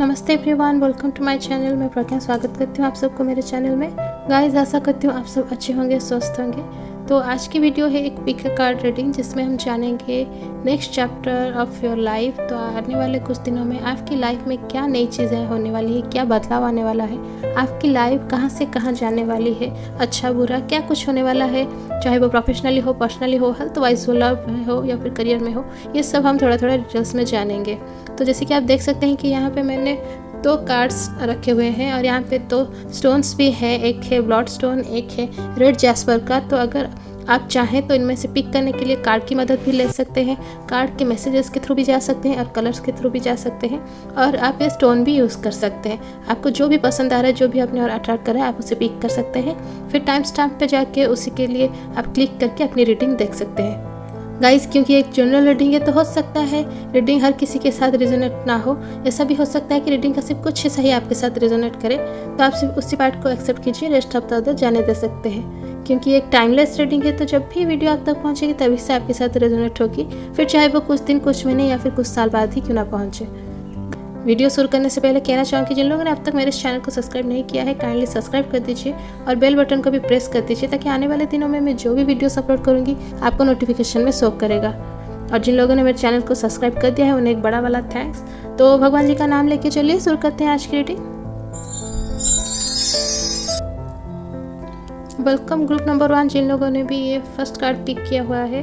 नमस्ते everyone, welcome to my channel. मैं प्रज्ञा स्वागत करती हूँ आप सबको मेरे चैनल में। गाइस, आशा करती हूँ आप सब अच्छे होंगे, स्वस्थ होंगे। तो आज की वीडियो है एक पिक कार्ड रीडिंग, जिसमें हम जानेंगे next chapter of your life. तो आने वाले कुछ दिनों में आपकी लाइफ में क्या नई चीज़ें होने वाली है, क्या बदलाव आने वाला है, आपकी लाइफ कहाँ से कहाँ जाने वाली है, अच्छा बुरा क्या कुछ होने वाला है, चाहे वो प्रोफेशनली हो, पर्सनली हो, हेल्थ वाइज हो, लव में हो या फिर करियर में हो। ये सब हम थोड़ा थोड़ा डिटेल्स में जानेंगे। तो जैसे कि आप देख सकते हैं कि यहाँ पे मैंने 2 कार्ड्स रखे हुए हैं और यहाँ पे 2 स्टोन्स भी है। एक है ब्लड स्टोन, एक है रेड जैस्पर का। तो अगर आप चाहें तो इनमें से पिक करने के लिए कार्ड की मदद भी ले सकते हैं, कार्ड के मैसेजेस के थ्रू भी जा सकते हैं और कलर्स के थ्रू भी जा सकते हैं, और आप ये स्टोन भी यूज़ कर सकते हैं। आपको जो भी पसंद आ रहा है, जो भी अपने और अट्रैक्ट कर रहा है, आप उसे पिक कर सकते हैं। फिर टाइम स्टैम्प पे जाके उसी के लिए आप क्लिक करके अपनी रीडिंग देख सकते हैं। गाइस, क्योंकि एक जनरल रीडिंग है तो हो सकता है रीडिंग हर किसी के साथ रिजोनेट ना हो। ऐसा भी हो सकता है कि रीडिंग का सिर्फ कुछ हिस्सा ही आपके साथ रिजोनेट करे, तो आप सिर्फ उसी पार्ट को एक्सेप्ट कीजिए, रेस्ट ऑफ द अदर जाने दे सकते हैं। क्योंकि एक टाइमलेस रीडिंग है, तो जब भी वीडियो आप तक पहुंचेगी तभी से आपके साथ रिजोनेट होगी, फिर चाहे वो कुछ दिन, कुछ महीने या फिर कुछ साल बाद ही क्यों ना पहुंचे। वीडियो शुरू करने से पहले कहना चाहूँगी, जिन लोगों ने अब तक मेरे इस चैनल को सब्सक्राइब नहीं किया है, काइंडली सब्सक्राइब कर दीजिए और बेल बटन को भी प्रेस कर दीजिए, ताकि आने वाले दिनों में मैं जो भी वीडियोस अपलोड करूँगी आपको नोटिफिकेशन में शो करेगा। और जिन लोगों ने मेरे चैनल को सब्सक्राइब कर दिया है उन्हें एक बड़ा वाला थैंक्स। तो भगवान जी का नाम लेके चलिए शुरू करते हैं आज की रीडिंग। वेलकम ग्रुप नंबर 1, जिन लोगों ने भी ये फर्स्ट कार्ड पिक किया हुआ है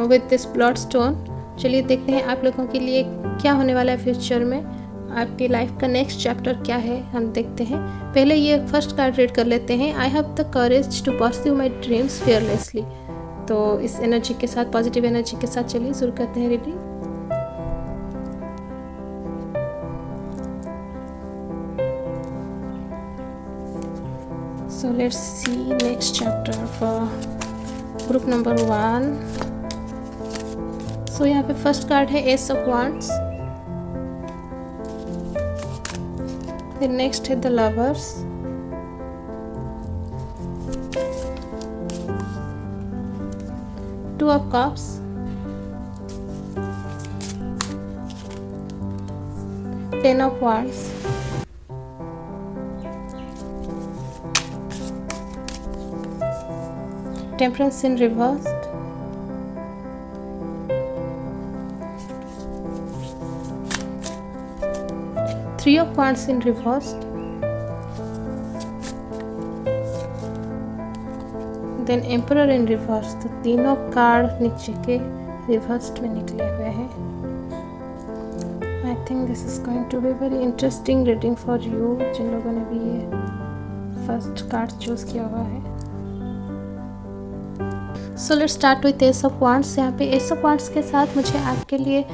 विद दिस ब्लड स्टोन। चलिए देखते हैं आप लोगों के लिए क्या होने वाला है फ्यूचर में, आपकी लाइफ का नेक्स्ट चैप्टर क्या है, हम देखते हैं। पहले ये फर्स्ट कार्ड रीड कर लेते हैं। I have the courage to pursue my dreams fearlessly. तो इस एनर्जी के साथ, पॉजिटिव एनर्जी के साथ चलिए शुरू करते हैं reading. So let's see next chapter for group number 1. So यहाँ पे फर्स्ट कार्ड है एस ऑफ वांड्स, फिर नेक्स्ट है the lovers, two of cups, ten of wands, temperance in reversed, three of wands in reversed, then emperor in reverse. तो तीनों card नीचे के reversed में निकले हुए हैं। I think this is going to be very interesting reading for you, जिन लोगों ने भी ये फर्स्ट कार्ड चूज किया हुआ है। So let's start with S of wands. यहाँ पे एस ऑफ वांड्स के साथ मुझे आपके लिए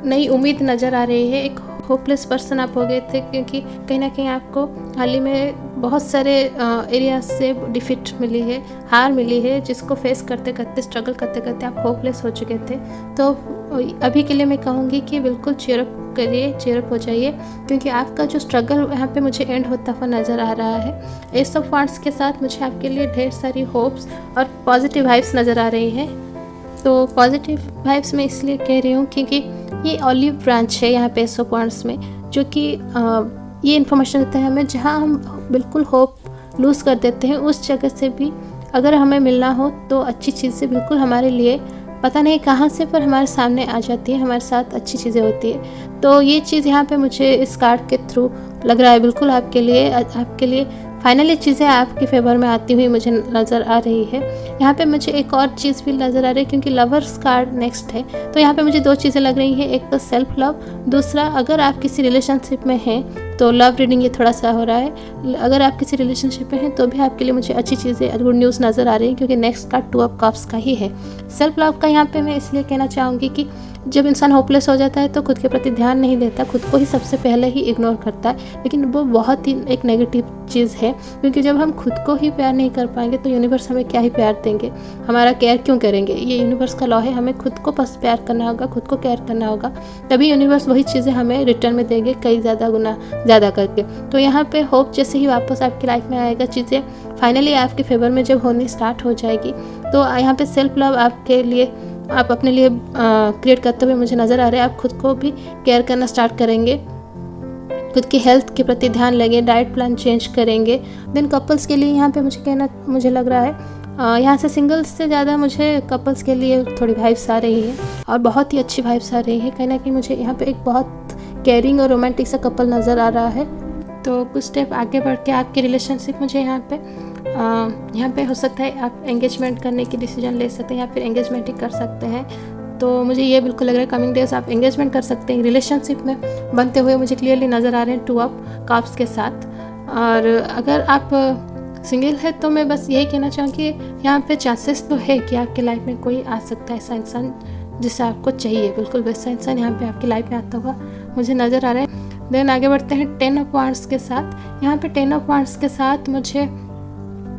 नई उम्मीद नज़र आ रही है। एक होपलेस पर्सन आप हो गए थे, क्योंकि कहीं ना कहीं आपको हाल ही में बहुत सारे एरिया से डिफीट मिली है, हार मिली है, जिसको फेस करते करते, स्ट्रगल करते करते आप होपलेस हो चुके थे। तो अभी के लिए मैं कहूँगी कि बिल्कुल चीयर अप करिए, चीयर अप हो जाइए, क्योंकि आपका जो स्ट्रगल यहाँ पे मुझे एंड होता हुआ नज़र आ रहा है। एस ऑफ वांड्स के साथ मुझे आपके लिए ढेर सारी होप्स और पॉजिटिव वाइब्स नज़र आ रही हैं। तो पॉजिटिव वाइब्स मैं इसलिए कह रही हूँ क्योंकि ये ऑलिव ब्रांच है यहाँ पे एस ऑफ वांड्स में, जो कि ये इन्फॉर्मेशन देता है हमें, जहाँ हम बिल्कुल होप लूज़ कर देते हैं, उस जगह से भी अगर हमें मिलना हो तो अच्छी चीज़ें बिल्कुल हमारे लिए पता नहीं कहाँ से पर हमारे सामने आ जाती है, हमारे साथ अच्छी चीज़ें होती है। तो ये चीज़ यहाँ पे मुझे इस कार्ड के थ्रू लग रहा है, बिल्कुल आपके लिए फाइनली चीज़ें आपके फेवर में आती हुई मुझे नज़र आ रही है। यहाँ पे मुझे एक और चीज़ भी नज़र आ रही है, क्योंकि लवर्स कार्ड नेक्स्ट है। तो यहाँ पे मुझे 2 चीज़ें लग रही हैं, एक तो सेल्फ लव, दूसरा अगर आप किसी रिलेशनशिप में हैं तो लव रीडिंग ये थोड़ा सा हो रहा है। अगर आप किसी रिलेशनशिप में हैं तो भी आपके लिए मुझे अच्छी चीज़ें, गुड न्यूज़ नज़र आ रही है, क्योंकि नेक्स्ट कार्ड 2 ऑफ कप्स का ही है। सेल्फ लव का यहाँ पे मैं इसलिए कहना चाहूँगी कि जब इंसान होपलेस हो जाता है तो खुद के प्रति ध्यान नहीं देता, खुद को ही सबसे पहले ही इग्नोर करता है, लेकिन वो बहुत ही एक नेगेटिव चीज़ है, क्योंकि जब हम खुद को ही प्यार नहीं कर पाएंगे तो यूनिवर्स हमें क्या ही प्यार देंगे, हमारा केयर क्यों करेंगे। ये यूनिवर्स का लॉ है, हमें खुद को बस प्यार करना होगा, खुद को केयर करना होगा, तभी यूनिवर्स वही चीज़ें हमें रिटर्न में देंगे, कई ज़्यादा गुना ज़्यादा करके। तो यहाँ पे होप जैसे ही वापस आपकी लाइफ में आएगा, चीज़ें फाइनली आपके फेवर में जब होनी स्टार्ट हो जाएगी, तो यहाँ पे सेल्फ लव आपके लिए, आप अपने लिए क्रिएट करते हुए मुझे नज़र आ रहे हैं। आप खुद को भी केयर करना स्टार्ट करेंगे, खुद की हेल्थ के प्रति ध्यान लगे, डाइट प्लान चेंज करेंगे। देन कपल्स के लिए यहाँ पे मुझे लग रहा है यहाँ से सिंगल्स से ज़्यादा मुझे कपल्स के लिए थोड़ी वाइब्स आ रही है और बहुत ही अच्छी वाइब्स आ रही है। कहीं ना कहीं मुझे यहाँ पे एक बहुत केयरिंग और रोमांटिक सा कपल नज़र आ रहा है। तो कुछ स्टेप आगे बढ़ के आपकी रिलेशनशिप मुझे यहाँ पे हो सकता है आप एंगेजमेंट करने की डिसीजन ले सकते हैं या फिर एंगेजमेंट ही कर सकते हैं। तो मुझे ये बिल्कुल लग रहा है कमिंग डेज आप एंगेजमेंट कर सकते हैं। रिलेशनशिप में बनते हुए मुझे क्लियरली नज़र आ रहे हैं 2 ऑफ कप्स के साथ। और अगर आप सिंगल है तो मैं बस यही कहना चाहूँगी यहाँ पे चांसेस तो है कि आपकी लाइफ में कोई आ सकता है ऐसा इंसान जिसे आपको चाहिए, बिल्कुल वैसा इंसान यहाँ पे आपकी लाइफ में आता हुआ मुझे नज़र आ रहा है। देन आगे बढ़ते हैं 10 ऑफ वांड्स के साथ। यहाँ पे 10 ऑफ वांड्स के साथ मुझे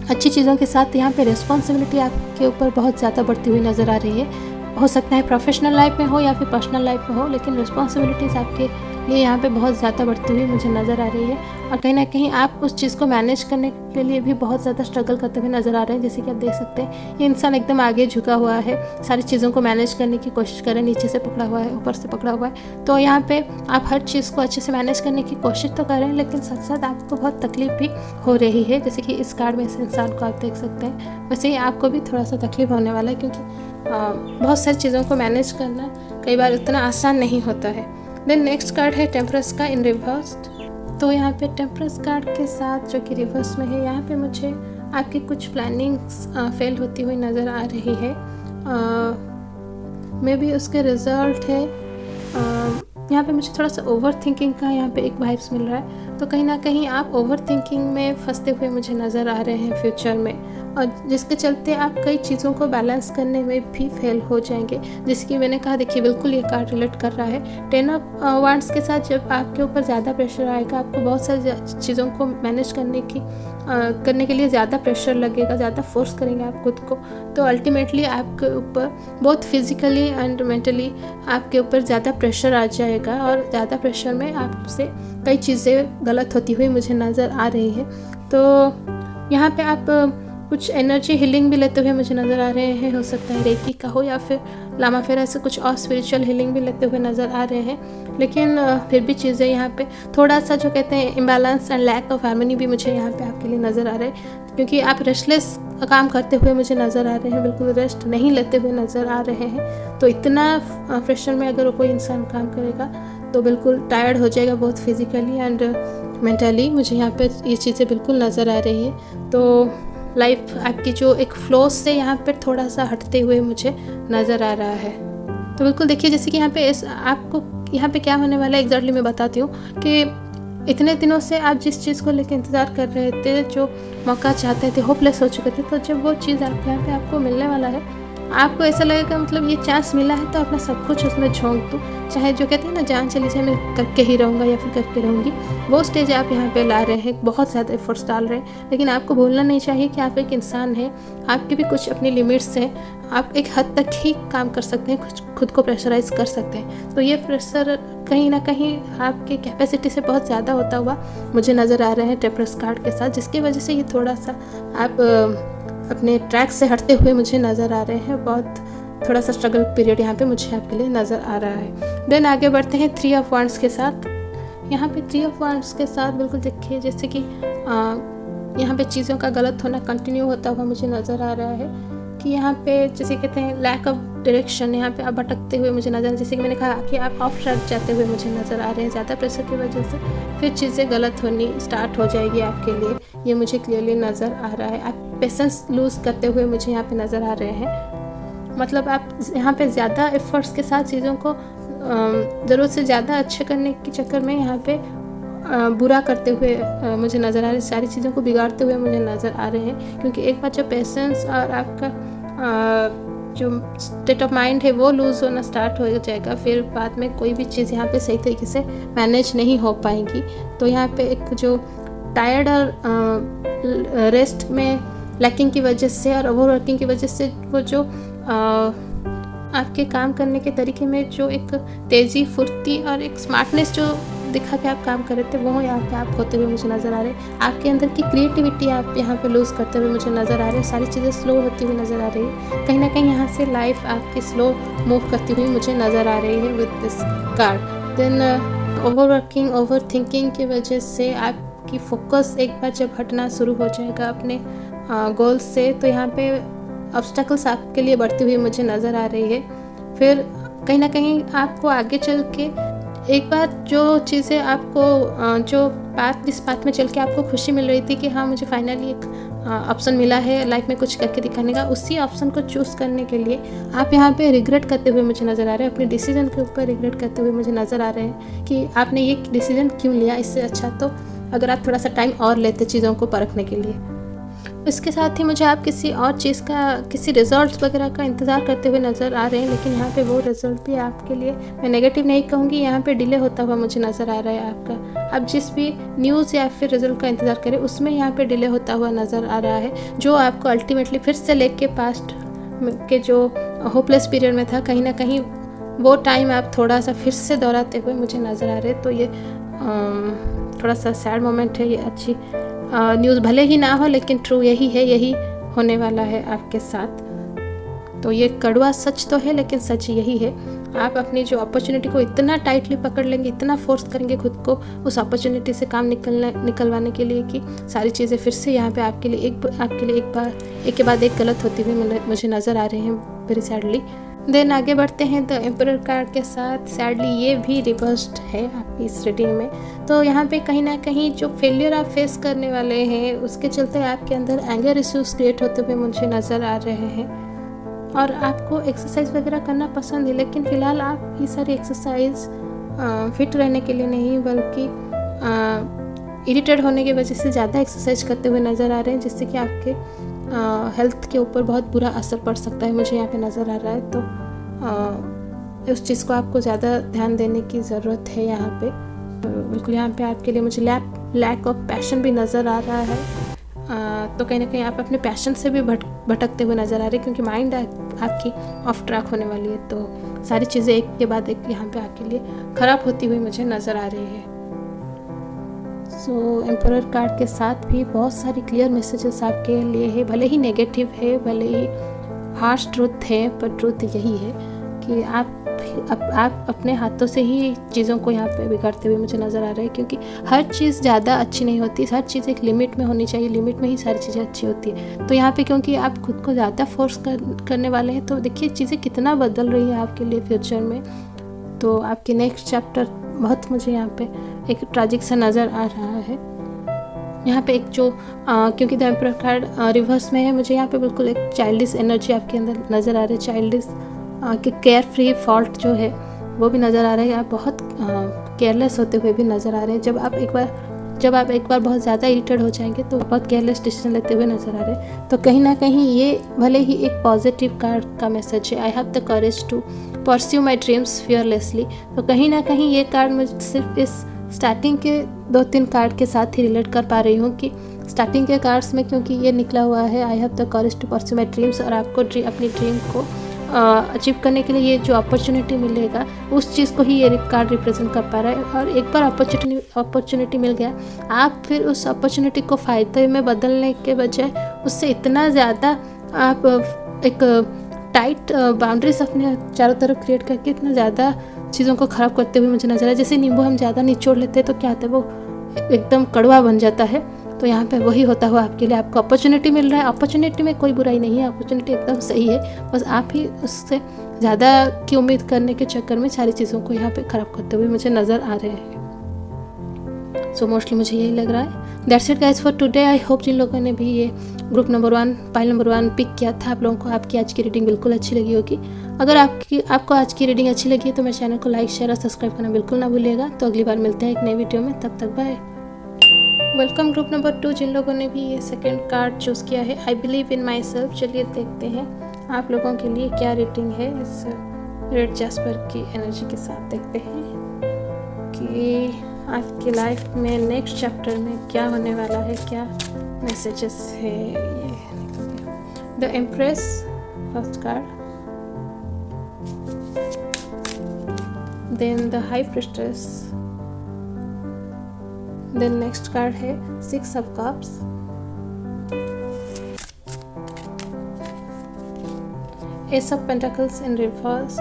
अच्छी चीज़ों के साथ यहाँ पे रिस्पॉन्सिबिलिटी आपके ऊपर बहुत ज़्यादा बढ़ती हुई नज़र आ रही है। हो सकता है प्रोफेशनल लाइफ में हो या फिर पर्सनल लाइफ में हो, लेकिन रिस्पॉन्सिबिलिटीज़ आपके लिए यहाँ पे बहुत ज़्यादा बढ़ती हुई मुझे नज़र आ रही है। और कहीं ना कहीं आप उस चीज़ को मैनेज करने के लिए भी बहुत ज़्यादा स्ट्रगल करते हुए नज़र आ रहे हैं। जैसे कि आप देख सकते हैं ये इंसान एकदम आगे झुका हुआ है, सारी चीज़ों को मैनेज करने की कोशिश कर रहे हैं, नीचे से पकड़ा हुआ है, ऊपर से पकड़ा हुआ है। तो यहाँ पे आप हर चीज़ को अच्छे से मैनेज करने की कोशिश तो कर रहे हैं, लेकिन साथ साथ आपको बहुत तकलीफ भी हो रही है। जैसे कि इस कार्ड में इस इंसान को आप देख सकते हैं, वैसे ही आपको भी थोड़ा सा तकलीफ होने वाला है, क्योंकि बहुत सारी चीज़ों को मैनेज करना कई बार उतना आसान नहीं होता है। देन नेक्स्ट कार्ड है टेम्परस का इन रिवर्स। तो यहाँ पे टेम्परस कार्ड के साथ जो कि रिवर्स में है, यहाँ पे मुझे आपकी कुछ प्लानिंग्स फेल होती हुई नज़र आ रही है। मे बी उसके रिजल्ट है यहाँ पे मुझे थोड़ा सा ओवर थिंकिंग का यहाँ पे एक वाइब्स मिल रहा है। तो कहीं ना कहीं आप ओवर थिंकिंग में फंसते हुए मुझे नज़र आ रहे हैं फ्यूचर में, और जिसके चलते आप कई चीज़ों को बैलेंस करने में भी फेल हो जाएंगे। जैसे कि मैंने कहा, देखिए बिल्कुल ये कार्ड रिलेट कर रहा है 10 ऑफ वांड्स के साथ। जब आपके ऊपर ज़्यादा प्रेशर आएगा, आपको बहुत सारी चीज़ों को मैनेज करने के लिए ज़्यादा प्रेशर लगेगा, ज़्यादा फोर्स करेंगे आप खुद को, तो अल्टीमेटली आपके ऊपर बहुत फिजिकली एंड मेंटली आपके ऊपर ज़्यादा प्रेशर आ जाएगा, और ज़्यादा प्रेशर में आपसे कई चीज़ें गलत होती हुई मुझे नज़र आ रही है। तो यहाँ पे आप कुछ एनर्जी हीलिंग भी लेते हुए मुझे नज़र आ रहे हैं। हो सकता है रेकी का हो या फिर लामा फेरा से कुछ और स्पिरिचुअल हीलिंग भी लेते हुए नज़र आ रहे हैं। लेकिन फिर भी चीज़ें यहाँ पे थोड़ा सा जो कहते हैं imbalance and lack of harmony भी मुझे यहाँ पे आपके लिए नज़र आ रहे हैं, क्योंकि आप रेस्टलेस काम करते हुए मुझे नज़र आ रहे हैं, बिल्कुल रेस्ट नहीं लेते हुए नज़र आ रहे हैं। तो इतना प्रेशर में अगर कोई इंसान काम करेगा तो बिल्कुल टायर्ड हो जाएगा, बहुत फिजिकली एंड मेंटली। मुझे यहाँ पे ये चीज़ें बिल्कुल नज़र आ रही है। तो लाइफ आपकी जो एक फ्लो से यहाँ पर थोड़ा सा हटते हुए मुझे नज़र आ रहा है। तो बिल्कुल देखिए, जैसे कि यहाँ पे आपको यहाँ पे क्या होने वाला है एग्जैक्टली मैं बताती हूँ कि इतने दिनों से आप जिस चीज़ को लेकर इंतज़ार कर रहे थे, जो मौका चाहते थे, होपलेस हो चुके थे, तो जब वो चीज़ यहाँ पे आपको मिलने वाला है, आपको ऐसा लगेगा मतलब ये चांस मिला है तो अपना सब कुछ उसमें झोंक दूँ, चाहे जो कहते हैं ना जान चली जाए मैं करके ही रहूँगा या फिर करके रहूँगी, वो स्टेज आप यहाँ पे ला रहे हैं, बहुत ज़्यादा एफर्ट्स डाल रहे हैं। लेकिन आपको भूलना नहीं चाहिए कि आप एक इंसान हैं, आपकी भी कुछ अपनी लिमिट्स हैं, आप एक हद तक ही काम कर सकते हैं, खुद को प्रेशराइज कर सकते हैं। तो ये प्रेशर कहीं ना कहीं आपकी कैपेसिटी से बहुत ज़्यादा होता हुआ मुझे नज़र आ रहा है टेम्परस कार्ड के साथ, जिसकी वजह से ये थोड़ा सा आप अपने ट्रैक से हटते हुए मुझे नज़र आ रहे हैं। बहुत थोड़ा सा स्ट्रगल पीरियड यहाँ पे मुझे आपके लिए नज़र आ रहा है। देन आगे बढ़ते हैं 3 ऑफ वांड्स के साथ। यहाँ पे 3 ऑफ वांड्स के साथ बिल्कुल देखिए, जैसे कि यहाँ पे चीज़ों का गलत होना कंटिन्यू होता हुआ मुझे नज़र आ रहा है कि यहाँ पे जैसे कहते हैं लैक ऑफ डायरेक्शन, यहाँ पे आप भटकते हुए मुझे नज़र, जैसे कि मैंने कहा कि आप ऑफ ट्रैक जाते हुए मुझे नज़र आ रहे हैं। ज़्यादा प्रेशर की वजह से फिर चीज़ें गलत होनी स्टार्ट हो जाएगी आपके लिए, ये मुझे क्लियरली नज़र आ रहा है। आप पेशेंस लूज़ करते हुए मुझे यहाँ पे नज़र आ रहे हैं। मतलब आप यहाँ पे ज़्यादा एफर्ट्स के साथ चीज़ों को ज़रूरत से ज़्यादा अच्छे करने के चक्कर में यहाँ पे बुरा करते हुए मुझे नज़र आ रहे हैं, सारी चीज़ों को बिगाड़ते हुए मुझे नज़र आ रहे हैं। क्योंकि एक बार जब पेशेंस और आपका जो स्टेट ऑफ माइंड है वो लूज़ होना स्टार्ट हो जाएगा, फिर बाद में कोई भी चीज़ यहाँ पे सही तरीके से मैनेज नहीं हो पाएंगी। तो यहाँ पे एक जो टायर्ड और रेस्ट में लैकिंग की वजह से और ओवर वर्किंग की वजह से वो जो आपके काम करने के तरीके में जो एक तेज़ी, फुर्ती और एक स्मार्टनेस जो दिखा के आप काम कर रहे थे, वो यहाँ पे आप होते हुए मुझे नज़र आ रहे हैं। आपके अंदर की क्रिएटिविटी आप यहाँ पे लूज़ करते हुए मुझे नज़र आ रही है, सारी चीज़ें स्लो होती हुई नज़र आ रही है। कहीं ना कहीं यहाँ से लाइफ आपकी स्लो मूव करती हुई मुझे नज़र आ रही है with this card. Then overworking, over thinking की वजह से आपकी फोकस एक बार जब हटना शुरू हो जाएगा अपने गोल्स से, तो यहाँ पे ऑब्स्टेकल्स आपके लिए बढ़ती हुई मुझे नज़र आ रही है। फिर कहीं ना कहीं आपको आगे चल के एक बार जो चीज़ें आपको जो जिस पाथ में चल के आपको खुशी मिल रही थी कि हाँ मुझे फाइनली एक ऑप्शन मिला है लाइफ में कुछ करके दिखाने का, उसी ऑप्शन को चूज़ करने के लिए आप यहाँ पे रिग्रेट करते हुए मुझे नज़र आ रहे हैं। अपने डिसीजन के ऊपर रिग्रेट करते हुए मुझे नज़र आ रहे हैं कि आपने ये डिसीजन क्यों लिया। इससे अच्छा तो अगर आप थोड़ा सा टाइम और लेते चीज़ों को परखने के लिए। इसके साथ ही मुझे आप किसी और चीज़ का, किसी रिजल्ट वगैरह का इंतज़ार करते हुए नज़र आ रहे हैं, लेकिन यहाँ पे वो रिजल्ट भी आपके लिए, मैं नेगेटिव नहीं कहूँगी, यहाँ पे डिले होता हुआ मुझे नज़र आ रहा है आपका। आप जिस भी न्यूज़ या फिर रिजल्ट का इंतज़ार करें उसमें यहाँ पे डिले होता हुआ नज़र आ रहा है, जो आपको अल्टीमेटली फिर से लेके पास्ट के जो होपलेस पीरियड में था, कहीं ना कहीं वो टाइम आप थोड़ा सा फिर से दोहराते हुए मुझे नज़र आ रहे हैं। तो ये थोड़ा सा सैड मोमेंट है। ये अच्छी न्यूज़ भले ही ना हो, लेकिन ट्रू यही है, यही होने वाला है आपके साथ। तो ये कड़वा सच तो है, लेकिन सच यही है। आप अपनी जो अपॉर्चुनिटी को इतना टाइटली पकड़ लेंगे, इतना फोर्स करेंगे खुद को उस अपॉर्चुनिटी से काम निकलवाने के लिए कि सारी चीज़ें फिर से यहाँ पे आपके लिए एक के बाद एक गलत होती हुई मुझे नज़र आ रहे हैं, वेरी सैडली। देन आगे बढ़ते हैं द एम्परर कार्ड के साथ। सैडली ये भी रिवर्स्ड है आपकी इस रीडिंग में। तो यहाँ पे कहीं ना कहीं जो फेलियर आप फेस करने वाले हैं, उसके चलते आपके अंदर एंगर इश्यूज क्रिएट होते हुए मुझे नज़र आ रहे हैं। और आपको एक्सरसाइज वगैरह करना पसंद है, लेकिन फ़िलहाल आप ये सारी एक्सरसाइज फिट रहने के लिए नहीं, बल्कि इरिटेट होने की वजह से ज़्यादा एक्सरसाइज करते हुए नज़र आ रहे हैं, जिससे कि आपके हेल्थ के ऊपर बहुत बुरा असर पड़ सकता है, मुझे यहाँ पे नज़र आ रहा है। तो उस चीज़ को आपको ज़्यादा ध्यान देने की ज़रूरत है यहाँ पे। बिल्कुल यहाँ पे आपके लिए मुझे लैक ऑफ पैशन भी नज़र आ रहा है। तो कहीं ना कहीं आप अपने पैशन से भी भटकते हुए नज़र आ रहे हैं, क्योंकि माइंड आपकी ऑफ ट्रैक होने वाली है। तो सारी चीज़ें एक के बाद एक यहाँ पे आपके लिए ख़राब होती हुई मुझे नज़र आ रही है। सो एम्परर कार्ड के साथ भी बहुत सारी क्लियर मैसेजेस आपके लिए है, भले ही नेगेटिव है, भले ही हार्श ट्रूथ है, पर ट्रूथ यही है कि आप अपने हाथों से ही चीज़ों को यहाँ पे बिगाड़ते हुए मुझे नज़र आ रहा है। क्योंकि हर चीज़ ज़्यादा अच्छी नहीं होती, हर चीज़ एक लिमिट में होनी चाहिए, लिमिट में ही सारी चीज़ें अच्छी होती है। तो यहाँ पे क्योंकि आप खुद को ज़्यादा फोर्स करने वाले हैं, तो देखिए चीज़ें कितना बदल रही है आपके लिए फ्यूचर में। तो आपके नेक्स्ट चैप्टर बहुत मुझे यहाँ पे एक ट्रैजिक सा नज़र आ रहा है। यहाँ पे एक जो क्योंकि द एम्परर कार्ड रिवर्स में है, मुझे यहाँ पे बिल्कुल एक चाइल्डिश एनर्जी आपके अंदर नज़र आ रही है। चाइल्डिश कि केयर फ्री फॉल्ट जो है वो भी नज़र आ रहा है। आप बहुत केयरलेस होते हुए भी नज़र आ रहे हैं। जब आप एक बार बहुत ज़्यादा इरिटेट हो जाएंगे तो बहुत केयरलेस डिसीजन लेते हुए नज़र आ रहे हैं। तो कहीं ना कहीं ये भले ही एक पॉजिटिव कार्ड का मैसेज है, I have the courage to pursue my dreams fearlessly. तो कहीं ना कहीं ये कार्ड मुझे सिर्फ इस स्टार्टिंग के 2-3 कार्ड के साथ ही रिलेट कर पा रही हूँ कि स्टार्टिंग के कार्ड्स में क्योंकि ये निकला हुआ है I have the courage to pursue my dreams, और आपको अपनी ड्रीम को अचीव करने के लिए ये जो अपॉर्चुनिटी मिलेगा उस चीज़ को ही ये कार्ड रिप्रेजेंट कर पा रहा है। और एक बार अपॉर्चुनिटी मिल गया, आप फिर उस अपॉर्चुनिटी को फ़ायदे में बदलने के बजाय उससे इतना ज़्यादा आप एक टाइट बाउंड्रीज अपने चारों तरफ क्रिएट करके इतना ज़्यादा चीज़ों को ख़राब करते हुए मुझे नज़र आया। जैसे नींबू हम ज़्यादा निचोड़ लेते हैं तो क्या होता है, वो एकदम कड़वा बन जाता है। तो यहाँ पे वही होता हुआ आपके लिए आपको अपॉर्चुनिटी मिल रहा है। अपॉर्चुनिटी में कोई बुराई नहीं है, अपॉर्चुनिटी एकदम सही है, बस आप ही उससे ज़्यादा की उम्मीद करने के चक्कर में सारी चीज़ों को यहाँ पे ख़राब करते हुए मुझे नज़र आ रहे हैं। सो मोस्टली मुझे यही लग रहा है। That's it guys for today. I hope जिन लोगों ने भी ये group number 1 pile number 1 pick किया था, आप लोगों को आपकी आज की रीडिंग बिल्कुल अच्छी लगी होगी। अगर आपको आज की रीडिंग अच्छी लगी है तो मेरे चैनल को लाइक शेयर और सब्सक्राइब करना बिल्कुल ना भूलिएगा। तो अगली बार मिलते हैं एक नई वीडियो में, तब तक बाय। वेलकम ग्रुप नंबर 2 जिन लोगों ने भी ये सेकंड कार्ड चूज़ किया है, I believe in my self. चलिए देखते हैं आप लोगों के लिए क्या रेटिंग है इस रेड जैस्पर की एनर्जी के साथ। देखते हैं कि आपकी लाइफ में नेक्स्ट चैप्टर में क्या होने वाला है, क्या मैसेजेस है। ये the empress first card, then the high priestess, then next card है 6 of cups, ace of pentacles in reverse,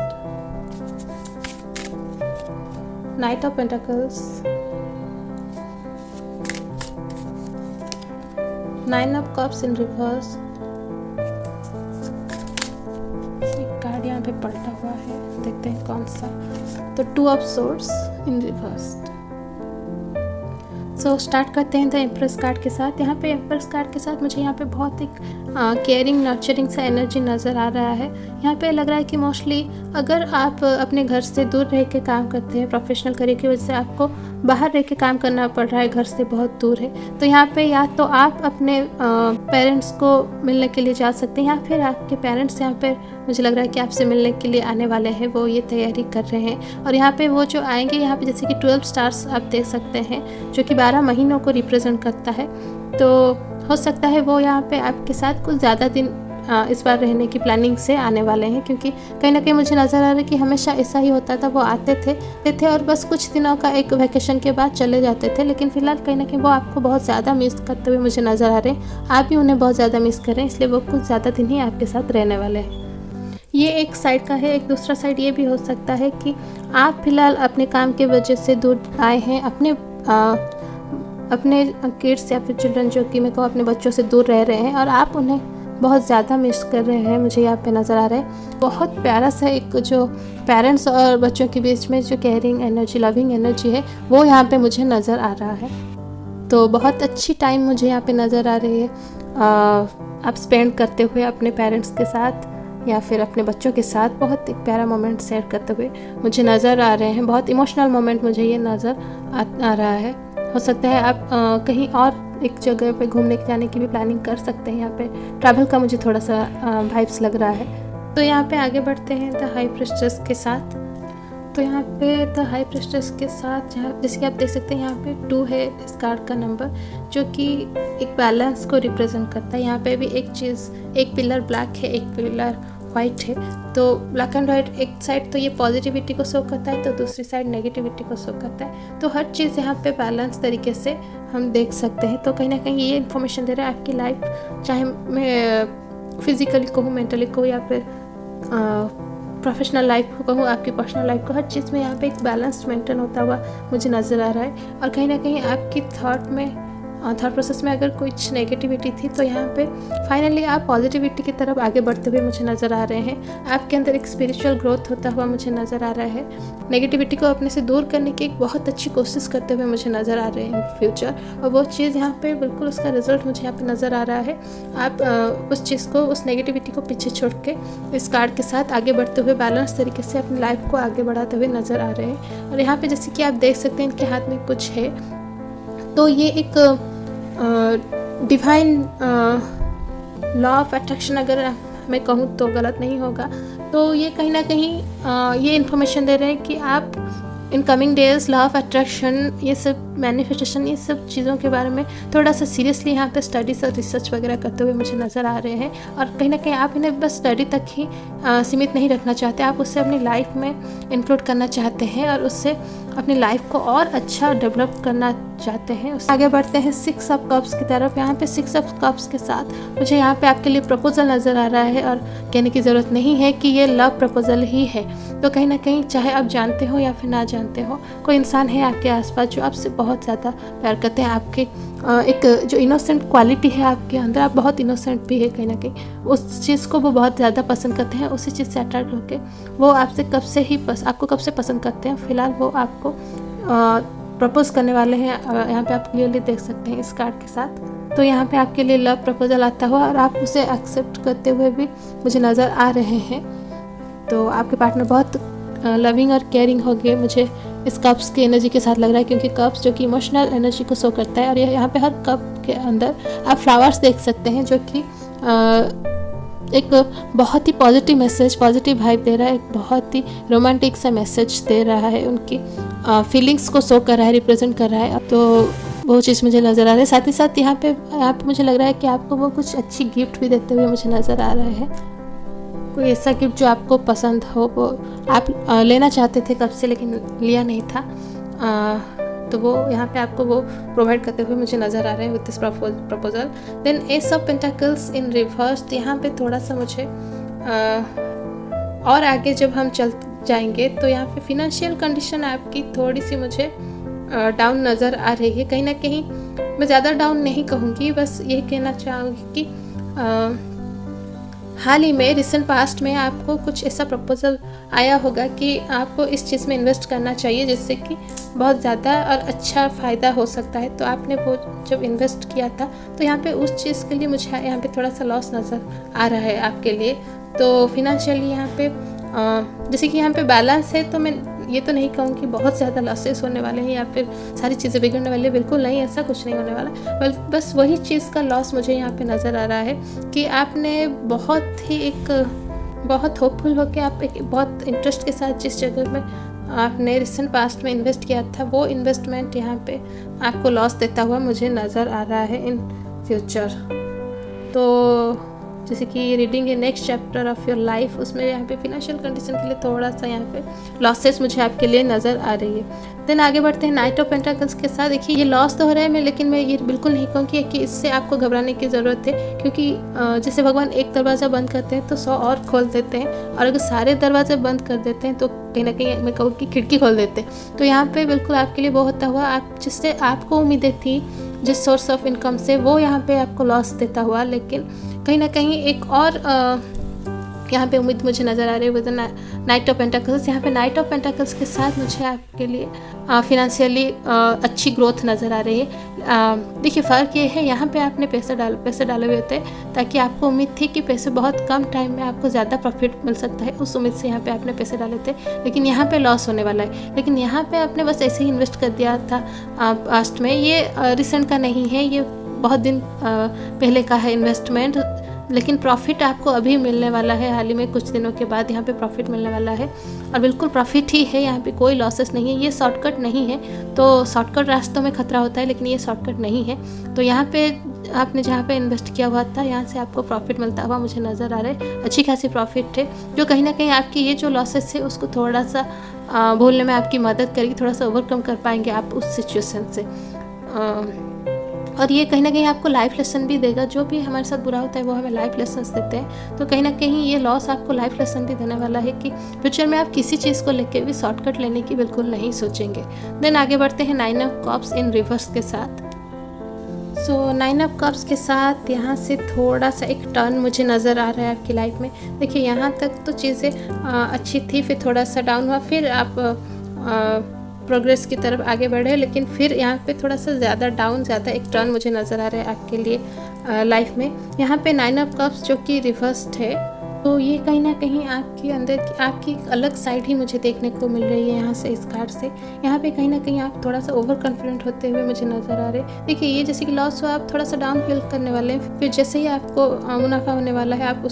knight of pentacles, 9 of cups in reverse, एक कार्ड यहाँ पे पलटा हुआ है, देखते हैं कौन सा, तो 2 of swords in reverse. So start करते हैं द एम्प्रेस कार्ड के साथ। यहाँ पे एम्प्रेस कार्ड के साथ मुझे यहाँ पे बहुत एक केयरिंग नर्चरिंग सा एनर्जी नज़र आ रहा है। यहाँ पे लग रहा है कि मोस्टली अगर आप अपने घर से दूर रह के काम करते हैं, प्रोफेशनल करियर की वजह से आपको बाहर रह के काम करना पड़ रहा है, घर से बहुत दूर है, तो यहाँ पे या तो आप अपने पेरेंट्स को मिलने के लिए जा सकते हैं, या फिर आपके पेरेंट्स यहाँ पे मुझे लग रहा है कि आपसे मिलने के लिए आने वाले हैं, वो ये तैयारी कर रहे हैं। और यहाँ पे वो जो आएंगे, यहाँ पे जैसे कि 12 स्टार्स आप देख सकते हैं, जो कि 12 महीनों को रिप्रेजेंट करता है। तो हो सकता है वो यहाँ पे आपके साथ कुछ ज़्यादा दिन इस बार रहने की प्लानिंग से आने वाले हैं, क्योंकि कहीं ना कहीं मुझे नज़र आ रहा है कि हमेशा ऐसा ही होता था, वो आते थे और बस कुछ दिनों का एक वैकेशन के बाद चले जाते थे, लेकिन फिलहाल कहीं ना कहीं वो आपको बहुत ज़्यादा मिस करते हुए मुझे नज़र आ रहे हैं। आप भी उन्हें बहुत ज़्यादा मिस कर रहे हैं, इसलिए वो कुछ ज़्यादा दिन ही आपके साथ रहने वाले हैं। ये एक साइड का है। एक दूसरा साइड ये भी हो सकता है कि आप फिलहाल अपने काम के वजह से दूर आए हैं, अपने किड्स या फिर चिल्ड्रन, जो कि मैं कहूँ अपने बच्चों से दूर रह रहे हैं, और आप उन्हें बहुत ज़्यादा मिस कर रहे हैं, मुझे यहाँ पे नज़र आ रहा है। बहुत प्यारा सा एक जो पेरेंट्स और बच्चों के बीच में जो केयरिंग एनर्जी, लविंग एनर्जी है, वो यहाँ पे मुझे नज़र आ रहा है। तो बहुत अच्छी टाइम मुझे यहाँ पे नज़र आ रही है आप स्पेंड करते हुए अपने पेरेंट्स के साथ या फिर अपने बच्चों के साथ। बहुत एक प्यारा मोमेंट शेयर करते हुए मुझे नज़र आ रहे हैं। बहुत इमोशनल मोमेंट मुझे ये नज़र आ रहा है। हो सकता है आप कहीं और एक जगह पे घूमने जाने की भी प्लानिंग कर सकते हैं। यहाँ पे ट्रैवल का मुझे थोड़ा सा वाइब्स लग रहा है। तो यहाँ पे आगे बढ़ते हैं द हाई प्रीस्टेस के साथ। तो यहाँ पे द हाई प्रीस्टेस के साथ जैसे कि आप देख सकते हैं, यहाँ पे 2 है इस कार्ड का नंबर, जो कि एक बैलेंस को रिप्रेजेंट करता है। यहाँ पे भी एक चीज़, एक पिलर ब्लैक है, एक पिलर वाइट है। तो ब्लैक एंड वाइट, एक साइड तो ये पॉजिटिविटी को शो करता है, तो दूसरी साइड नेगेटिविटी को शो करता है। तो हर चीज़ यहाँ पे बैलेंस तरीके से हम देख सकते हैं। तो कहीं ना कहीं ये इन्फॉर्मेशन दे रहा है आपकी लाइफ, चाहे मैं फिजिकली कहूँ, मेंटली कहूँ, या फिर प्रोफेशनल लाइफ को कहूँ, आपकी पर्सनल लाइफ को, हर चीज़ में यहाँ पे एक बैलेंस मेंटेन होता हुआ मुझे नज़र आ रहा है। और कहीं ना कहीं आपकी थॉट प्रोसेस में अगर कुछ नेगेटिविटी थी, तो यहाँ पे फाइनली आप पॉजिटिविटी की तरफ आगे बढ़ते हुए मुझे नज़र आ रहे हैं। आपके अंदर एक स्पिरिचुअल ग्रोथ होता हुआ मुझे नज़र आ रहा है। नेगेटिविटी को अपने से दूर करने की एक बहुत अच्छी कोशिश करते हुए मुझे नज़र आ रहे हैं फ्यूचर, और वो चीज़ यहाँ पे बिल्कुल उसका रिजल्ट मुझे यहाँ पे नज़र आ रहा है। आप उस चीज़ को, उस नेगेटिविटी को पीछे छोड़ के इस कार्ड के साथ आगे बढ़ते हुए बैलेंस तरीके से अपनी लाइफ को आगे बढ़ाते हुए नज़र आ रहे हैं। और यहाँ पे जैसे कि आप देख सकते हैं, इनके हाथ में कुछ है, तो ये एक डिवाइन लॉ ऑफ अट्रैक्शन अगर मैं कहूँ तो गलत नहीं होगा। तो ये कहीं ना कहीं ये इन्फॉर्मेशन दे रहे हैं कि आप in coming days law of attraction, ये सब मैनिफेस्टेशन, ये सब चीज़ों के बारे में थोड़ा सा सीरियसली यहाँ पे स्टडीज और रिसर्च वगैरह करते हुए मुझे नज़र आ रहे हैं। और कहीं ना कहीं आप इन्हें बस स्टडी तक ही सीमित नहीं रखना चाहते, आप उससे अपनी लाइफ में इंक्लूड करना चाहते हैं और उससे अपनी लाइफ को और अच्छा डेवलप करना चाहते हैं। उससे आगे बढ़ते हैं 6 ऑफ कप्स की तरफ। यहाँ पे 6 ऑफ कप्स के साथ मुझे यहाँ पे आपके लिए प्रपोजल नज़र आ रहा है, और कहने की ज़रूरत नहीं है कि ये लव प्रपोजल ही है। तो कहीं ना कहीं चाहे आप जानते हो या फिर ना जानते हो, कोई इंसान है आपके आसपास जो आपसे बहुत ज़्यादा प्यार करते हैं। आपके एक जो इनोसेंट क्वालिटी है आपके अंदर, आप बहुत इनोसेंट भी है, कहीं ना कहीं उस चीज़ को वो बहुत ज़्यादा पसंद करते हैं। उसी चीज़ से अट्रैक्ट होकर वो आपसे आपको कब से पसंद करते हैं। फिलहाल वो आपको प्रपोज करने वाले हैं। यहाँ पे आप क्लियरली देख सकते हैं इस कार्ड के साथ। तो यहाँ पे आपके लिए लव प्रपोजल आता हुआ और आप उसे एक्सेप्ट करते हुए भी मुझे नज़र आ रहे हैं। तो आपके पार्टनर बहुत लविंग और केयरिंग हो गए, मुझे इस कप्स की एनर्जी के साथ लग रहा है, क्योंकि कप्स जो कि इमोशनल एनर्जी को शो करता है। और यहाँ पे हर कप के अंदर आप फ्लावर्स देख सकते हैं, जो कि एक बहुत ही पॉजिटिव मैसेज, पॉजिटिव वाइब दे रहा है, एक बहुत ही रोमांटिक सा मैसेज दे रहा है, उनकी फीलिंग्स को शो कर रहा है, रिप्रेजेंट कर रहा है। तो वो चीज़ मुझे नज़र आ रहा है। साथ ही साथ यहाँ पे मुझे लग रहा है कि आपको वो कुछ अच्छी गिफ्ट भी देते हुए मुझे नज़र आ रहा है। कोई ऐसा गिफ्ट जो आपको पसंद हो, वो आप लेना चाहते थे कब से लेकिन लिया नहीं था, तो वो यहाँ पे आपको वो प्रोवाइड करते हुए मुझे नज़र आ रहे हैं with this proposal. Then ace of pentacles in reverse. यहाँ पे थोड़ा सा मुझे और आगे जब हम जाएंगे तो यहाँ पे फिनेंशियल कंडीशन आपकी थोड़ी सी मुझे डाउन नज़र आ रही है। कहीं ना कहीं मैं ज़्यादा डाउन नहीं कहूँगी, बस ये कहना चाहूँगी कि हाल ही में रिसेंट पास्ट में आपको कुछ ऐसा प्रपोजल आया होगा कि आपको इस चीज़ में इन्वेस्ट करना चाहिए जिससे कि बहुत ज़्यादा और अच्छा फ़ायदा हो सकता है। तो आपने वो जब इन्वेस्ट किया था तो यहाँ पे उस चीज़ के लिए मुझे यहाँ पे थोड़ा सा लॉस नज़र आ रहा है आपके लिए। तो फिनेंशियली यहाँ पे जैसे कि यहाँ पे बैलेंस है, तो मैं ये तो नहीं कहूँ कि बहुत ज़्यादा लॉसेस होने वाले हैं या फिर सारी चीज़ें बिगड़ने वाली है, बिल्कुल नहीं, ऐसा कुछ नहीं होने वाला। बस वही चीज़ का लॉस मुझे यहाँ पे नज़र आ रहा है कि आपने बहुत होपफुल होकर आप एक बहुत इंटरेस्ट के साथ जिस जगह में आपने रिसेंट पास्ट में इन्वेस्ट किया था वो इन्वेस्टमेंट यहाँ पे आपको लॉस देता हुआ मुझे नज़र आ रहा है इन फ्यूचर। तो जैसे कि reading A next chapter of your life, उसमें यहाँ पे फिनेंशियल कंडीशन के लिए थोड़ा सा यहाँ पे लॉसेस मुझे आपके लिए नज़र आ रही है। देन आगे बढ़ते हैं नाइट ऑफ पेंटाकल्स के साथ। देखिए ये लॉस तो हो रहा है मैं, लेकिन मैं ये बिल्कुल नहीं कहूँगी कि इससे आपको घबराने की ज़रूरत है, क्योंकि जैसे भगवान एक दरवाज़ा बंद करते हैं तो 100 और खोल देते हैं, और अगर सारे दरवाजे बंद कर देते हैं तो कहीं ना कहीं मैं कहूँ कि खिड़की खोल देते हैं। तो यहाँ पर बिल्कुल आपके लिए वो होता हुआ, आप जिससे आपको उम्मीदें थी जिस सोर्स ऑफ इनकम से, वो यहाँ पे आपको लॉस देता हुआ, लेकिन कहीं ना कहीं एक और यहाँ पे उम्मीद मुझे नज़र आ रही है विद नाइट ऑफ पेंटाकल्स। यहाँ पे नाइट ऑफ पेंटाकल्स के साथ मुझे आपके लिए फिनेंशियली अच्छी ग्रोथ नज़र आ रही है। देखिए फ़र्क ये है, यहाँ पे आपने पैसे डाले हुए थे ताकि आपको उम्मीद थी कि पैसे बहुत कम टाइम में आपको ज़्यादा प्रॉफिट मिल सकता है, उस उम्मीद से यहाँ पे आपने पैसे डाले थे, लेकिन यहाँ पे लॉस होने वाला है। लेकिन यहाँ पे आपने बस ऐसे ही इन्वेस्ट कर दिया था पास्ट में, ये रिसेंट का नहीं है, ये बहुत दिन पहले का है इन्वेस्टमेंट, लेकिन प्रॉफिट आपको अभी मिलने वाला है। हाल ही में कुछ दिनों के बाद यहाँ पे प्रॉफिट मिलने वाला है, और बिल्कुल प्रॉफिट ही है, यहाँ पे कोई लॉसेस नहीं है। ये शॉर्टकट नहीं है, तो शॉर्टकट रास्तों में खतरा होता है, लेकिन ये शॉर्टकट नहीं है। तो यहाँ पे आपने जहाँ पे इन्वेस्ट किया हुआ था, यहाँ से आपको प्रॉफिट मिलता हुआ मुझे नज़र आ रहा है, अच्छी खासी प्रॉफिट है, जो कहीं ना कहीं आपकी ये जो लॉसेस है उसको थोड़ा सा भूलने में आपकी मदद करेगी, थोड़ा सा ओवरकम कर पाएंगे आप उस सिचुएशन से। और ये कहीं ना कहीं आपको लाइफ लेसन भी देगा, जो भी हमारे साथ बुरा होता है वो हमें लाइफ लेसन्स देते हैं, तो कहीं ना कहीं ये लॉस आपको लाइफ लेसन भी देने वाला है कि फ्यूचर में आप किसी चीज़ को लेके भी शॉर्टकट लेने की बिल्कुल नहीं सोचेंगे। देन आगे बढ़ते हैं 9 ऑफ कप्स इन रिवर्स के साथ। सो 9 ऑफ कप्स के साथ यहाँ से थोड़ा सा एक टर्न मुझे नज़र आ रहा है आपकी लाइफ में। देखिए यहाँ तक तो चीज़ें अच्छी थी, फिर थोड़ा सा डाउन हुआ, फिर आप प्रोग्रेस की तरफ आगे बढ़े, लेकिन फिर यहाँ पे थोड़ा सा ज़्यादा डाउन, ज़्यादा एक टर्न मुझे नज़र आ रहा है आपके लिए लाइफ में। यहाँ पे 9 ऑफ कप्स जो कि रिवर्स्ड है, तो ये कहीं ना कहीं आपके अंदर की आपकी एक अलग साइड ही मुझे देखने को मिल रही है यहाँ से, इस कार्ड से। यहाँ पे कहीं ना कहीं आप थोड़ा सा ओवर कॉन्फिडेंट होते हुए मुझे नज़र आ रहे हैं। देखिए ये जैसे कि लॉस हुआ, आप थोड़ा सा डाउन फील करने वाले हैं, फिर जैसे ही आपको मुनाफा होने वाला है, आप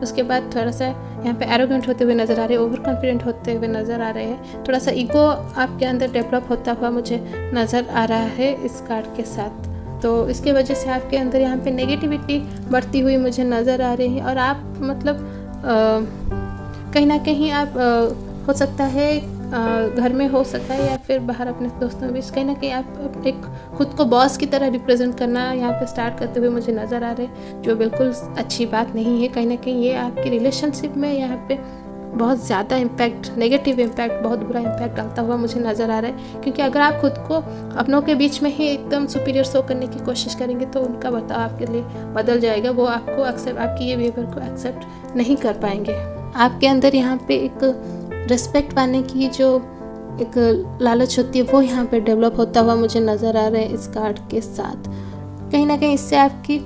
उसके बाद थोड़ा सा यहाँ पे एरोगेंट होते हुए नज़र आ रहे हैं, ओवर कॉन्फिडेंट होते हुए नज़र आ रहे हैं, थोड़ा सा ईगो आपके अंदर डेवलप होता हुआ मुझे नज़र आ रहा है इस कार्ड के साथ। तो इसके वजह से आपके अंदर यहाँ पे नेगेटिविटी बढ़ती हुई मुझे नज़र आ रही है, और आप मतलब कहीं ना कहीं आप हो सकता है घर में हो सकता है या फिर बाहर अपने दोस्तों के बीच, कहीं ना कहीं आप एक खुद को बॉस की तरह रिप्रेजेंट करना यहाँ पे स्टार्ट करते हुए मुझे नज़र आ रहे हैं, जो बिल्कुल अच्छी बात नहीं है। कहीं ना कहीं ये आपकी रिलेशनशिप में यहाँ पे बहुत ज़्यादा इम्पैक्ट, नेगेटिव इम्पैक्ट, बहुत बुरा इम्पैक्ट डालता हुआ मुझे नज़र आ रहा है। क्योंकि अगर आप खुद को अपनों के बीच में ही एकदम सुपीरियर शो करने की कोशिश करेंगे तो उनका बर्ताव आपके लिए बदल जाएगा, वो आपको एक्सेप्ट, आपकी ये बिहेवियर को एक्सेप्ट नहीं कर पाएंगे। आपके अंदर यहाँ पे एक रिस्पेक्ट पाने की जो एक लालच होती है वो यहाँ पे डेवलप होता हुआ मुझे नज़र आ रहा है इस कार्ड के साथ। कहीं ना कहीं इससे आपकी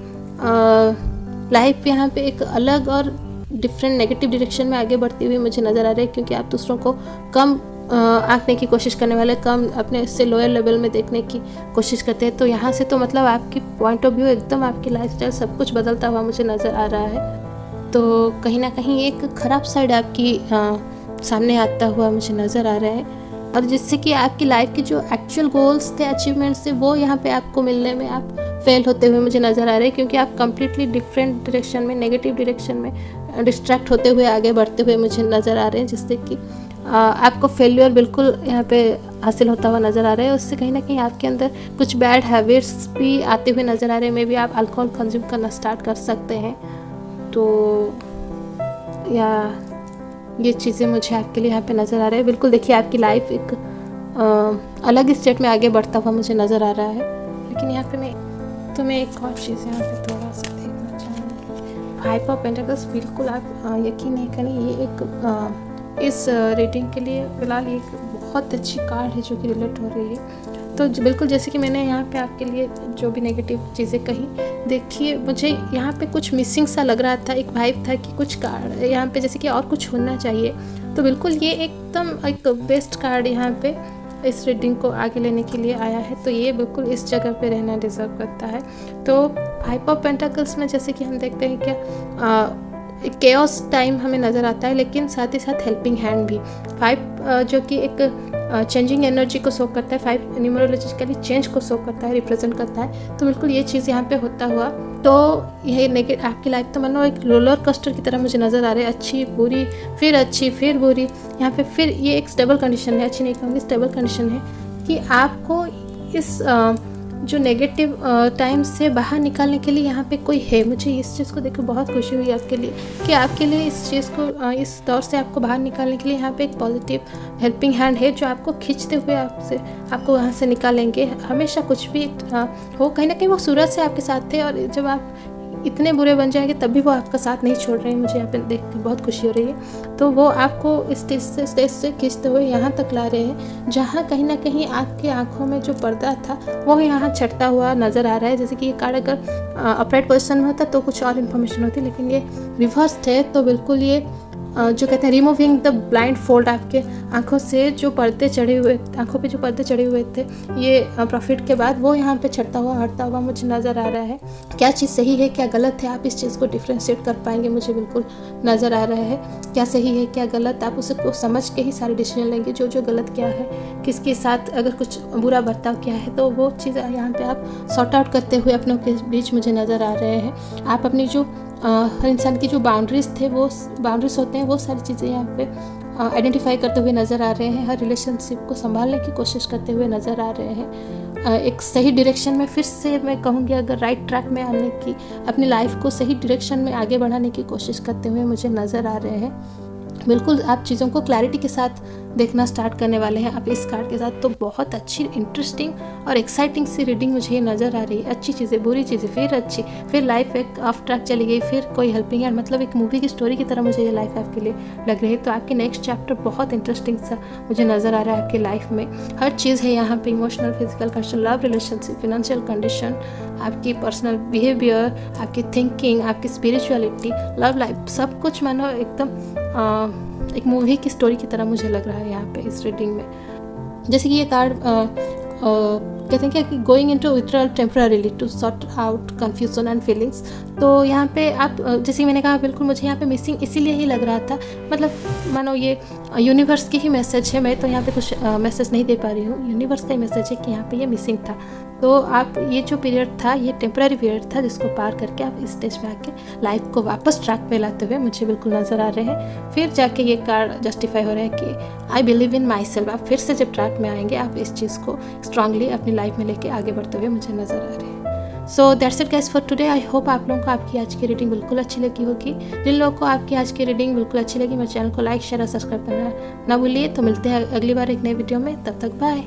लाइफ यहाँ पे एक अलग और डिफरेंट नेगेटिव डायरेक्शन में आगे बढ़ती हुई मुझे नज़र आ रही है, क्योंकि आप दूसरों को कम आंकने की कोशिश करने वाले, कम अपने से लोअर लेवल में देखने की कोशिश करते हैं। तो यहाँ से तो मतलब आपकी पॉइंट ऑफ व्यू एकदम, आपकी लाइफस्टाइल सब कुछ बदलता हुआ मुझे नज़र आ रहा है। तो कहीं ना कहीं एक ख़राब साइड आपकी सामने आता हुआ मुझे नज़र आ रहा है, और जिससे कि आपकी लाइफ के जो एक्चुअल गोल्स थे, अचीवमेंट्स थे, वो यहाँ पे आपको मिलने में आप फेल होते हुए मुझे नज़र आ रहे हैं, क्योंकि आप कम्प्लीटली डिफरेंट डायरेक्शन में, नेगेटिव डायरेक्शन में डिस्ट्रैक्ट होते हुए आगे बढ़ते हुए मुझे नज़र आ रहे हैं, जिससे कि आपको फेल्यूर बिल्कुल यहाँ पे हासिल होता हुआ नज़र आ रहा है। उससे कहीं ना कहीं आपके अंदर कुछ बैड हैबिट्स भी आते हुए नज़र आ रहे हैं। मे बी आप अल्कोहल कंज्यूम करना स्टार्ट कर सकते हैं, तो या ये चीज़ें मुझे आपके लिए यहाँ पे नज़र आ रहा है। बिल्कुल देखिए आपकी लाइफ एक अलग स्टेट में आगे बढ़ता हुआ मुझे नज़र आ रहा है। लेकिन यहाँ पे मैं एक और चीज़ यहाँ पे थोड़ा सा देखना चाहूँगी। 5 ऑफ पेंटिकल्स, बिल्कुल आप यकीन नहीं करें, ये एक इस रीडिंग के लिए फ़िलहाल एक बहुत अच्छी कार्ड है जो कि रिलेट हो रही है। तो बिल्कुल जैसे कि मैंने यहाँ पे आपके लिए जो भी नेगेटिव चीज़ें कही, देखिए मुझे यहाँ पे कुछ मिसिंग सा लग रहा था, एक वाइब था कि कुछ कार्ड यहाँ पे जैसे कि और कुछ होना चाहिए। तो बिल्कुल ये एकदम एक बेस्ट कार्ड यहाँ पे इस रीडिंग को आगे लेने के लिए आया है। तो ये बिल्कुल इस जगह पे रहना डिज़र्व करता है। तो 5 ऑफ पेंटिकल्स में जैसे कि हम देखते हैं क्या केओस टाइम हमें नज़र आता है, लेकिन साथ ही साथ हेल्पिंग हैंड भी। 5 जो कि एक चेंजिंग एनर्जी को शो करता है, 5 न्यूमरोलॉजिकली चेंज को शो करता है, रिप्रेजेंट करता है। तो बिल्कुल ये चीज़ यहाँ पे होता हुआ, तो यही आपकी लाइफ तो मानो एक रोलर कोस्टर की तरह मुझे नज़र आ रही है। अच्छी बुरी, फिर अच्छी, फिर बुरी। यहाँ पे फिर ये एक स्टेबल कंडीशन है, अच्छी नहीं कहूँगी, स्टेबल कंडीशन है कि आपको इस जो नेगेटिव टाइम से बाहर निकालने के लिए यहाँ पे कोई है। मुझे इस चीज़ को देखकर बहुत खुशी हुई आपके लिए कि आपके लिए इस चीज़ को इस दौर से आपको बाहर निकालने के लिए यहाँ पे एक पॉजिटिव हेल्पिंग हैंड है जो आपको खींचते हुए आपको वहाँ से निकालेंगे। हमेशा कुछ भी हो, कहीं ना कहीं वो सूरज से आपके साथ थे, और जब आप इतने बुरे बन जाएंगे तब भी वो आपका साथ नहीं छोड़ रहे हैं। मुझे यहाँ पे देख कर बहुत खुशी हो रही है। तो वो आपको स्टेज से खींचते हुए यहाँ तक ला रहे हैं जहाँ कहीं ना कहीं आपकी आंखों में जो पर्दा था वो यहाँ छटता हुआ नज़र आ रहा है। जैसे कि ये कार्ड अगर अपराइट पोजिशन में होता तो कुछ और इन्फॉर्मेशन होती, लेकिन ये रिवर्स्ड है। तो बिल्कुल ये जो कहते हैं रिमूविंग द ब्लाइंड फोल्ड, आपके आंखों से जो पर्दे चढ़े हुए, आंखों पे जो पर्दे चढ़े हुए थे, ये प्रॉफिट के बाद वो यहाँ पे छटता हुआ हटता हुआ मुझे नज़र आ रहा है। क्या चीज़ सही है क्या गलत है, आप इस चीज़ को डिफ्रेंशिएट कर पाएंगे, मुझे बिल्कुल नज़र आ रहा है। क्या सही है क्या गलत, आप उसे को समझ के ही सारे डिसीजन लेंगे, जो गलत क्या है, किसके साथ अगर कुछ बुरा बर्ताव किया है, तो वो चीज़ यहाँ पर आप सॉर्ट आउट करते हुए अपनों के बीच मुझे नज़र आ रहे हैं। आप अपनी जो हर इंसान की जो बाउंड्रीज होते हैं वो सारी चीज़ें यहाँ पे आइडेंटिफाई करते हुए नज़र आ रहे हैं। हर रिलेशनशिप को संभालने की कोशिश करते हुए नज़र आ रहे हैं। एक सही डायरेक्शन में, फिर से मैं कहूँगी, अगर राइट ट्रैक में आने की, अपनी लाइफ को सही डायरेक्शन में आगे बढ़ाने की कोशिश करते हुए मुझे नज़र आ रहे हैं। बिल्कुल आप चीज़ों को क्लैरिटी के साथ देखना स्टार्ट करने वाले हैं आप इस कार्ड के साथ। तो बहुत अच्छी, इंटरेस्टिंग और एक्साइटिंग सी रीडिंग मुझे ये नज़र आ रही है। अच्छी चीज़ें, बुरी चीज़ें, फिर अच्छी, फिर लाइफ एक ऑफ ट्रैक चली गई, फिर कोई हेल्पिंग हैंड, मतलब एक मूवी की स्टोरी की तरह मुझे ये लाइफ आपके लिए लग रही है। तो आपकी नेक्स्ट चैप्टर बहुत इंटरेस्टिंग सा मुझे नज़र आ रहा है आपकी लाइफ में। हर चीज़ है यहाँ पे, emotional, physical condition, love relationship, financial condition, आपकी पर्सनल बिहेवियर, आपकी थिंकिंग, आपकी स्पिरिचुअलिटी, लव लाइफ, सब कुछ मानो एकदम एक मूवी की स्टोरी की तरह मुझे लग रहा है यहाँ पे इस रीडिंग में। जैसे कि ये कार्ड कहते हैं क्या कि going into withdrawal temporarily to sort out confusion and feelings. तो यहाँ पे आप जैसे मैंने कहा, बिल्कुल मुझे यहाँ पे मिसिंग इसीलिए ही लग रहा था, मतलब मानो ये यूनिवर्स की ही मैसेज है। मैं तो यहाँ पे कुछ मैसेज नहीं दे पा रही हूँ, यूनिवर्स का ही मैसेज है कि यहाँ पे ये मिसिंग था। तो आप ये जो पीरियड था, ये टेम्पररी पीरियड था जिसको पार करके आप इस स्टेज में आके लाइफ को वापस ट्रैक पे लाते हुए मुझे बिल्कुल नज़र आ रहे हैं। फिर जाके ये कार्ड जस्टिफाई हो रहा है कि I believe in my self. आप फिर से जब ट्रैक में आएंगे, आप इस चीज़ को स्ट्रांगली अपनी लाइफ में लेके आगे बढ़ते हुए मुझे नज़र आ रहे हैं। So that's it guys for today. I hope आप लोगों को आपकी आज की रीडिंग बिल्कुल अच्छी लगी होगी। जिन लोगों को आपकी आज की रीडिंग बिल्कुल अच्छी लगी, मेरे चैनल को लाइक, शेयर और सब्सक्राइब करना ना भूलिए। तो मिलते हैं अगली बार एक नई वीडियो में, तब तक बाय।